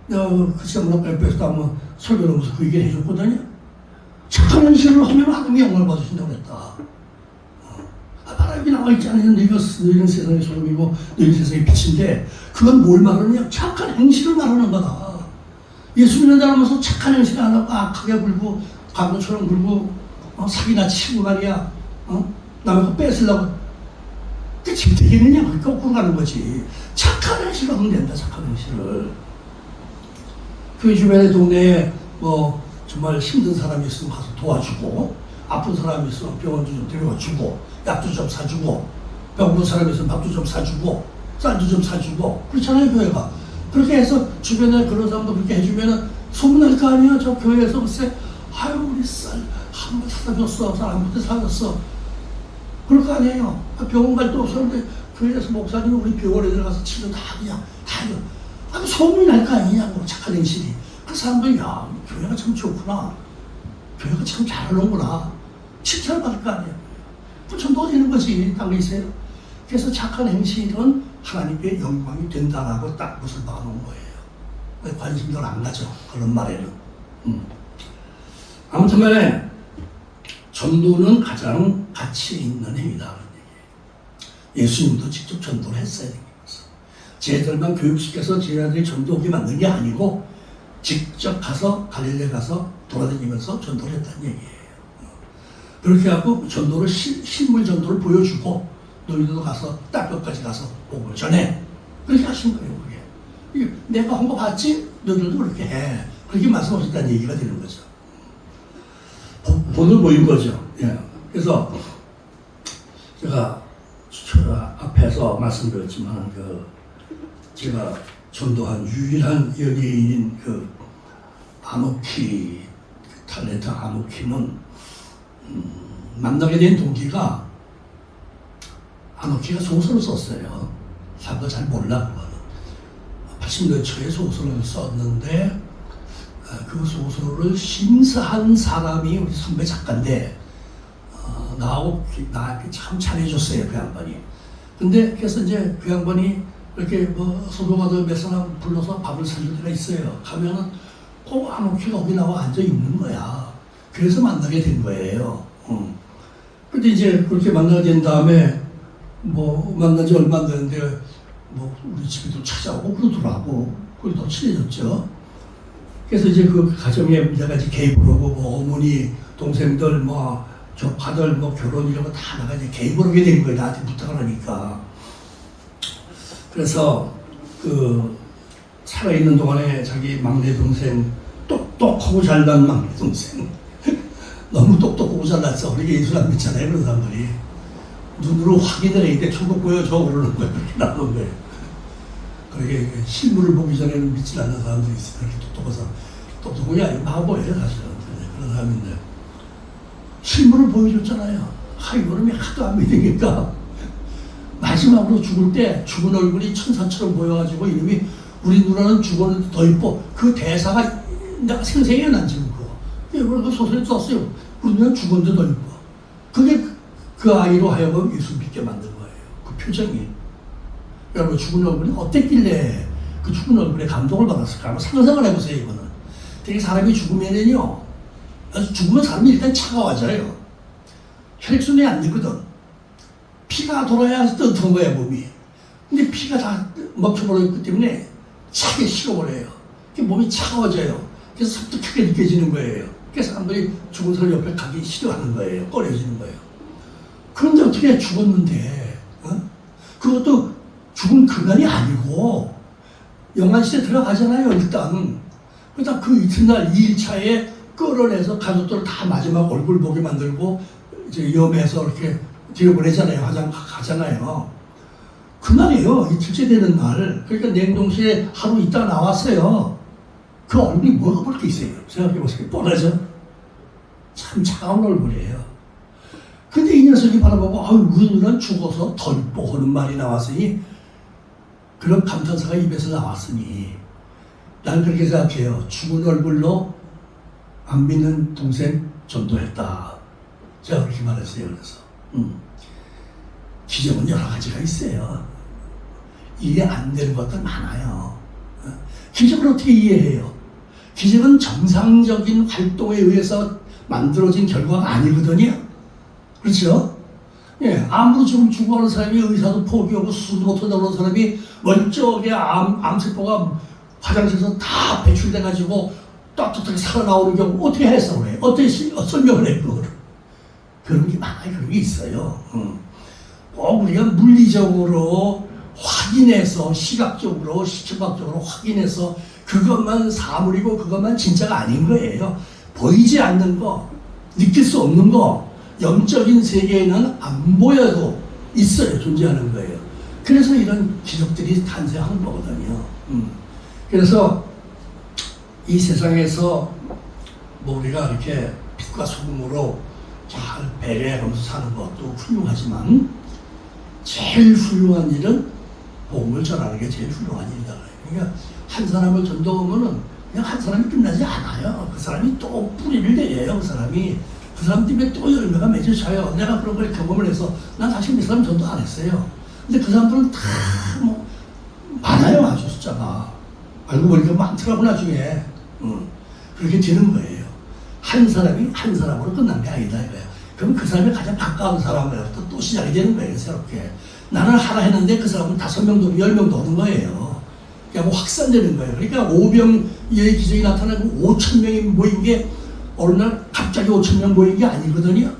내가 그 시간 문학발표에서 한번 설교를 하면서 그 얘기를 해줬거든요. 착한 행실을 하면 하나님의 영광을 받으신다고 그랬다. 여기 나와 있잖아요. 너희는 세상의 소금이고 너희는 세상의 빛인데, 그건 뭘 말하느냐? 착한 행실을 말하는 거다. 예수 믿는 사람으로서 착한 행실을 안 하고 악하게 굴고 광고처럼 굴고 사기나 치고 말이야. 남의 거 뺏으려고. 그게 지금 되겠느냐? 그렇게 거꾸로 가는 거지. 착한 행실을 하면 된다. 착한 행실을. 그 주변의 동네에 정말 힘든 사람이 있으면 가서 도와주고, 아픈 사람이 있으면 병원도 좀 데려가주고, 약도 좀 사주고, 배고픈 사람이 있으면 밥도 좀 사주고, 쌀도 좀 사주고, 그렇잖아요, 교회가. 그렇게 해서 주변에 그런 사람도 그렇게 해주면은 소문날 거 아니야. 저 교회에서 글쎄, 아유, 우리 쌀 한 번 사다 줬어. 쌀 한 번도 사줬어. 그럴 거 아니에요. 병원 갈 데 없었는데 교회에서 목사님이 우리 병원에 들어가서 치료 다 그냥 다 해요. 소문이 날 거 아니냐고, 착한 행실이. 그 사람들이, 야, 교회가 참 좋구나. 교회가 참 잘하는구나. 칭찬을 받을 거 아니에요. 그 전도가 되는 거지, 당에서요. 그래서 착한 행실은 하나님께 영광이 된다라고 딱 것을 박아놓은 거예요. 관심도 안 가죠, 그런 말에는. 아무튼 간에 전도는 가장 가치 있는 행위다. 예수님도 직접 전도를 했어야 됩니다. 쟤들만 교육시켜서 쟤네들이 전도하게 만든 게 아니고 직접 가서 갈릴레 가서 돌아다니면서 전도를 했다는 얘기예요. 그렇게 하고 전도를 실물 전도를 보여주고, 너희들도 가서 땅끝까지 가서 복음을 전해. 그렇게 하신 거예요. 그게 내가 한 거 봤지? 너희들도 그렇게 해. 그렇게 말씀하셨다는 얘기가 되는 거죠. 본을 보인 거죠. 예. 그래서 제가 앞에서 말씀드렸지만 제가 전도한 유일한 연예인인 아노키, 탤런트 아노키는 만나게 된 동기가, 아노키가 소설을 썼어요. 사람도 잘 몰라, 그거는. 80년 초에 소설을 썼는데, 그 소설을 심사한 사람이 우리 선배 작가인데, 나한테 참 잘해줬어요, 그 양반이. 근데 그래서 이제 그 양반이 이렇게 소도가도 몇 사람 불러서 밥을 사줄 때가 있어요. 가면은 꼭 아노키가 거기 나와 앉아 있는 거야. 그래서 만나게 된 거예요. 근데 이제 그렇게 만나게 된 다음에 만난 지 얼마 안 됐는데 우리 집에도 찾아오고 그러더라고. 그리고 더 친해졌죠. 그래서 이제 그 가정에 내가 이제 개입을 하고 어머니, 동생들, 조카들 결혼 이런 거 다 내가 이제 개입을 하게 된 거예요. 나한테 부탁을 하니까. 그래서 살아있는 동안에 자기 막내 동생, 똑똑하고 잘난 막내 동생, 너무 똑똑하고 잘났어. 그러니까 예수 안 믿잖아요. 그런 사람들이. 눈으로 확인을 해야 돼. 천국 보여줘. 그러는 거예요. 그렇게 나오는 거예요. 그러게 실물을 보기 전에는 믿지 않는 사람들이 있어요. 그렇게 똑똑해서. 똑똑한 게 아니고 바보예요. 사실은. 그런 사람인데. 실물을 보여줬잖아요. 이놈이 하도 안 믿으니까. 마지막으로 죽을 때 죽은 얼굴이 천사처럼 보여가지고 이놈이 우리 누나는 죽었는데 더 이뻐. 그 대사가 내가 생생해 난 지금 그거. 그 소설에 썼어요. 우리 누나는 죽었는데 더 이뻐. 그게 그 아이로 하여금 예수 믿게 만든 거예요. 그 표정이. 여러분 죽은 얼굴이 어땠길래 그 죽은 얼굴에 감동을 받았을까? 한번 상상을 해보세요. 이거는. 되게 사람이 죽으면은요. 죽으면 사람이 일단 차가워져요. 혈액순환이 안 되거든. 피가 돌아야 뜨뜻한 거야 몸이. 근데 피가 다 멈춰버렸기 때문에 차게 식어버려요. 몸이 차가워져요. 그래서 섬뜩하게 느껴지는 거예요. 그래서 사람들이 죽은 사람 옆에 가기 싫어하는 거예요. 꺼려지는 거예요. 그런데 어떻게 죽었는데 그것도 죽은 그날이 아니고 영안실에 들어가잖아요. 일단 그러다 그 이튿날 2일차에 끌어내서 가족들 다 마지막 얼굴 보게 만들고 이제 염해서 이렇게 들여보내잖아요. 화장 가잖아요. 그날이에요. 이틀째 되는 날. 그러니까 냉동실에 하루 있다 나왔어요. 그 얼굴이 뭐가 볼 게 있어요. 생각해보세요. 뻔하죠? 참 차가운 얼굴이에요. 근데 이 녀석이 바라보고 우리 누나는 죽어서 더 이뻐 하는 말이 나왔으니 그런 감탄사가 입에서 나왔으니 난 그렇게 생각해요. 죽은 얼굴로 안 믿는 동생 전도했다. 제가 그렇게 말했어요. 그래서 기적은 여러 가지가 있어요. 이해 안 되는 것들 많아요. 기적을 어떻게 이해해요? 기적은 정상적인 활동에 의해서 만들어진 결과가 아니거든요. 그렇죠? 예, 암으로 지금 죽어가는 사람이 의사도 포기하고 수술도 못한다고 하는 사람이 멀쩡하게 암세포가 화장실에서 다 배출돼가지고 떳떳하게 살아나오는 경우 어떻게 해석을 해요? 어떻게 설명을 해요? 그런 게 많아요. 그런 게 있어요. 꼭 우리가 물리적으로 확인해서 시각적으로 시청각적으로 확인해서 그것만 사물이고 그것만 진짜가 아닌 거예요. 보이지 않는 거, 느낄 수 없는 거, 영적인 세계에는 안 보여도 있어요. 존재하는 거예요. 그래서 이런 기적들이 탄생하는 거거든요. 그래서 이 세상에서 뭐 우리가 이렇게 빛과 소금으로 잘 배려하면서 사는 것도 훌륭하지만 제일 훌륭한 일은 복음을 전하는 게 제일 훌륭한 일이다. 그러니까 한 사람을 전도하면은 그냥 한 사람이 끝나지 않아요. 그 사람이 또 뿌리를 내려요. 그 사람이 그 사람 때문에 또 열매가 맺어져요. 내가 그런 걸 경험을 해서 난 사실 몇 사람 전도 안 했어요. 근데 그 사람들은 다 뭐 많아요. 아주 숫자가 알고 보니까 많더라고 나중에. 그렇게 되는 거예요. 한 사람이 한 사람으로 끝난 게 아니다 이거예요. 그럼 그 사람이 가장 가까운 사람으로부터 또 시작이 되는 거예요. 새롭게. 나는 하나 했는데 그 사람은 5명도 10명도 오는 거예요. 그냥 뭐 확산되는 거예요. 그러니까 오병의 기적이 나타나고 5,000명이 모인 게 어느 날 갑자기 5,000명 모인 게 아니거든요.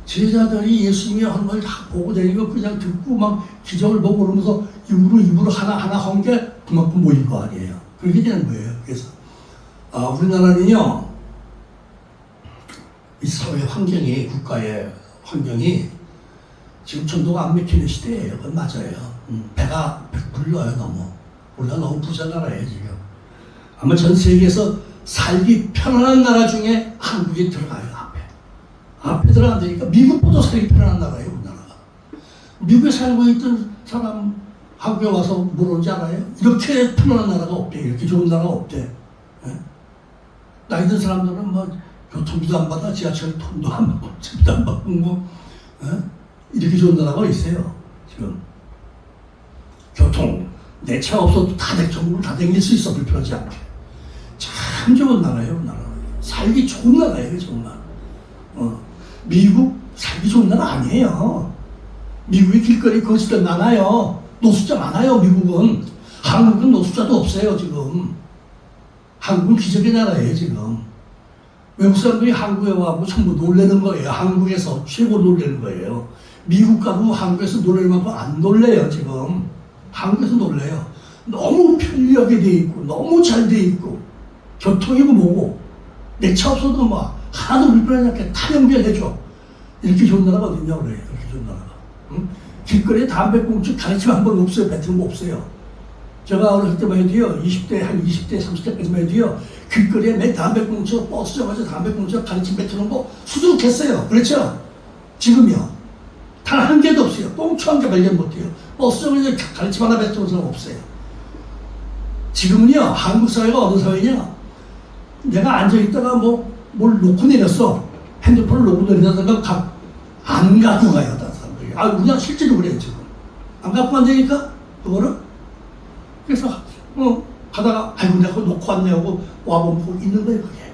제자들이 예수님이 하는 걸 다 보고 다니고 그냥 듣고 막 기적을 보고 그러면서 입으로 하나하나 한 게 그만큼 모인 거 아니에요. 그렇게 되는 거예요. 그래서 우리나라는요, 이 사회 환경이, 국가의 환경이 지금 전도가 안 맥히는 시대예요. 그건 맞아요. 배가 불러요, 너무. 우리가 너무 부자 나라예요, 지금. 아마 전 세계에서 살기 편안한 나라 중에 한국이 들어가요, 앞에. 앞에 들어간다니까 미국보다 살기 편안한 나라예요, 우리나라가. 미국에 살고 있던 사람 한국에 와서 물어보지 않아요? 이렇게 편안한 나라가 없대. 이렇게 좋은 나라가 없대. 예? 나이 든 사람들은 뭐 교통비도 안 받아, 지하철 돈도 안 받고, 집도 안 받고, 뭐, 예? 이렇게 좋은 나라가 있어요, 지금. 교통, 내 차 없어도 다 전국을 다 다닐 수 있어, 불편하지 않게. 참 좋은 나라예요, 나라. 살기 좋은 나라예요, 정말. 미국 살기 좋은 나라 아니에요. 미국의 길거리 거지들 많아요. 노숙자 많아요, 미국은. 한국은 노숙자도 없어요, 지금. 한국은 기적의 나라예요, 지금. 외국 사람들이 한국에 와서 전부 놀라는 거예요. 한국에서 최고 놀라는 거예요. 미국 가도 한국에서 놀랄 만큼 안 놀래요, 지금. 한국에서 놀래요. 너무 편리하게 돼 있고, 너무 잘 돼 있고, 교통이고 뭐고, 내 차 없어도 막 하나도 불편하지 않게 다 연결해줘. 이렇게 좋은 나라가 어딨냐 그래요. 이렇게 좋은 나라가. 응? 길거리에 담배꽁초 가르치면 한 번 없어요. 뱉은 거 없어요. 제가 어렸을 때만 해도요, 20대, 한 20대, 30대까지만 해도요, 길거리에 매 담배꽁초, 버스 정거에서 담배꽁초 가르치 뱉는 거 수두룩했어요. 그렇죠? 지금요. 단 한 개도 없어요. 꽁초 한 개 발견 못해요. 버스 정거에서 가르침 하나 뱉는 사람 없어요. 지금은요, 한국 사회가 어느 사회냐? 내가 앉아있다가 뭘 놓고 내렸어. 핸드폰을 놓고 내리다가 안 갖고 가요, 다른 사람들이. 우리가 실제로 그래요, 지금. 안 갖고 간다니까? 그거를? 그래서, 가다가, 아이고, 내가 그거 놓고 왔네 하고 와보면 거기 있는 거예요, 그게.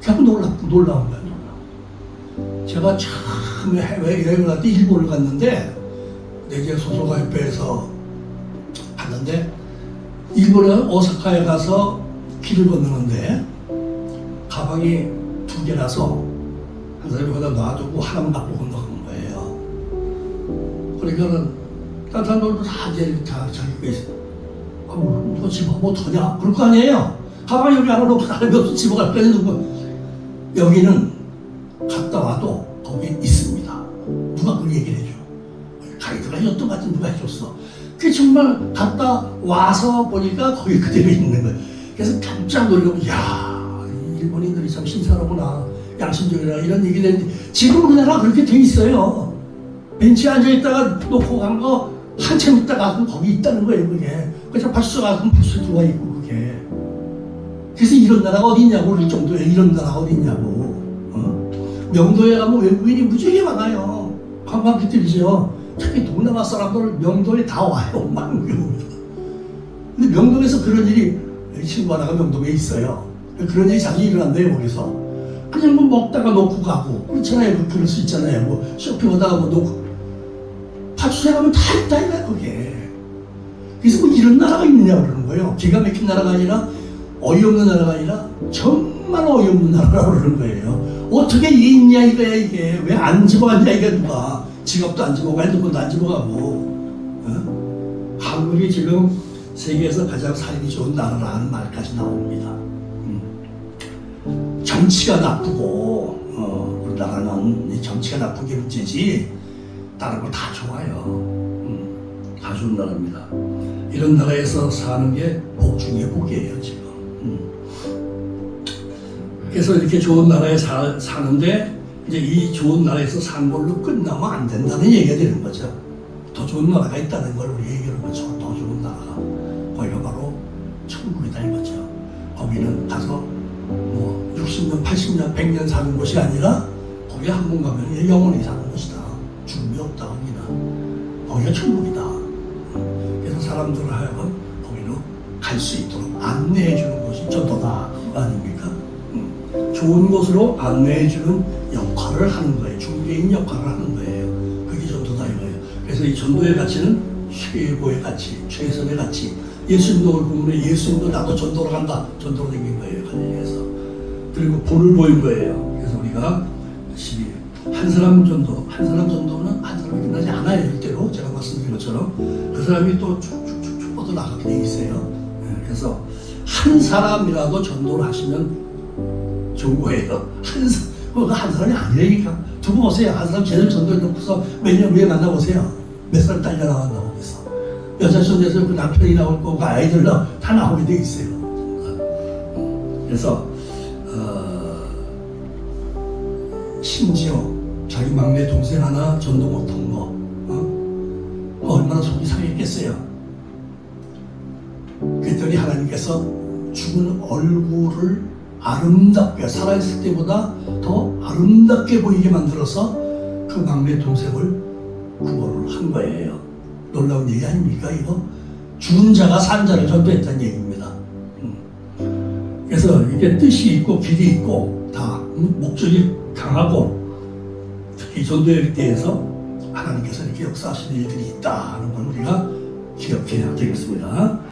그냥 놀라운 거예요, 놀라운. 제가 처음에 해외 여행을 갈 때 일본을 갔는데, 내제 소설가 협회에서 갔는데, 일본에 오사카에 가서 길을 건너는데, 가방이 2개라서, 한 사람이 거기다 놔두고 하나만 갖고 건너간 거예요. 그러니까는, 다른 사람들도 다 이제 자기가 있어. 누가 집어가면 어떡하냐? 그럴 거 아니에요? 가방 여기 하나 놓고 다른 데 없어 집어갈 거냐, 누가. 여기는 갔다 와도 거기 있습니다. 누가 그걸 얘기를 해줘. 가이드가 였던 것 같은 누가 해줬어. 그게 정말 갔다 와서 보니까 거기 그대로 있는 거예요. 그래서 깜짝 놀라고, 야, 일본인들이 참 신선하구나. 양심적이라 이런 얘기를 했는데, 지금 우리나라 그렇게 돼 있어요. 벤치에 앉아있다가 놓고 간 거 한참 있다가 거기 있다는 거예요, 그게. 그래서 벌써 가서 벌써 들어와 있고, 그게. 그래서 이런 나라가 어디 있냐고, 그럴 정도에 이런 나라가 어디 있냐고. 명도에 가면 외국인이 무지하게 많아요. 관광객들이죠. 특히 동남아 사람들 명도에 다 와요, 많은. 근데 명동에서 그런 일이, 친구 하나가 명동에 있어요. 그런 일이 자주 일어난대요, 거기서. 그냥 먹다가 놓고 가고, 그렇잖아요. 그럴 수 있잖아요. 쇼핑하다가 놓고. 파출소에 가면 다 있다, 이거야, 그게. 그래서 이런 나라가 있느냐, 그러는 거예요. 기가 막힌 나라가 아니라, 어이없는 나라가 아니라, 정말 어이없는 나라라고 그러는 거예요. 어떻게 이게 있냐, 이거야, 이게. 왜 안 집어갔냐, 이게 누가. 지갑도 안 집어가고, 핸드폰도 안 집어가고. 한국이 지금 세계에서 가장 살기 좋은 나라라는 말까지 나옵니다. 정치가 나쁘고, 우리나라는 이 정치가 나쁜 게 문제지, 다른 거 다 좋아요. 다 좋은 나라입니다. 이런 나라에서 사는 게 복 중에 복이에요, 지금. 그래서 이렇게 좋은 나라에 사는데, 이제 이 좋은 나라에서 산 걸로 끝나면 안 된다는 얘기가 되는 거죠. 더 좋은 나라가 있다는 걸 우리 얘기하는 거죠. 더 좋은 나라가. 거기가 바로 천국이다, 이거죠. 거기는 가서 60년, 80년, 100년 사는 곳이 아니라, 거기 한 번 가면 영원히 사는 곳이다. 죽음이 없다, 거기는. 거기가 천국이다. 그래서 사람들을 하여금 거기로 갈 수 있도록 안내해주는 것이 전도다, 아닙니까? 좋은 곳으로 안내해주는 역할을 하는 거예요. 중개인 역할을 하는 거예요. 그게 전도다, 이거예요. 그래서 이 전도의 가치는 최고의 가치, 최선의 가치. 예수님도 오늘 보면 예수님도 나도 전도로 간다. 전도로 생긴 거예요, 갈릴리에서. 그리고 본을 보인 거예요. 그래서 우리가 열심히 한 사람 전도는 한 사람이 끝나지 않아요. 일대로 제가 말씀드린 것처럼 그 사람이 또 쭉쭉쭉 뻗어 나가게 돼 있어요. 그래서 한 사람이라도 전도를 하시면 좋은 거예요. 한 사람이 아니라니까. 두고 보세요. 한 사람 제대로 전도해 놓고서 매년 위에 만나보세요. 몇 살 딸려 나간다고 해서 여자 손에서 그 남편이 나올 거고 아이들 다 나오게 돼 있어요. 그래서 심지어 자기 막내 동생 하나 전도 못한 거, 얼마나 속이 상했겠어요. 그랬더니 하나님께서 죽은 얼굴을 아름답게, 살아있을 때보다 더 아름답게 보이게 만들어서 그 막내 동생을 구원을 한 거예요. 놀라운 얘기 아닙니까, 이거? 죽은 자가 산 자를 전도했다는 얘기입니다. 그래서 이게 뜻이 있고 길이 있고 다 목적이 강하고, 특히 전도에 대해서 하나님께서 이렇게 역사하시는 일들이 있다 하는 걸 우리가 기억해야 되겠습니다.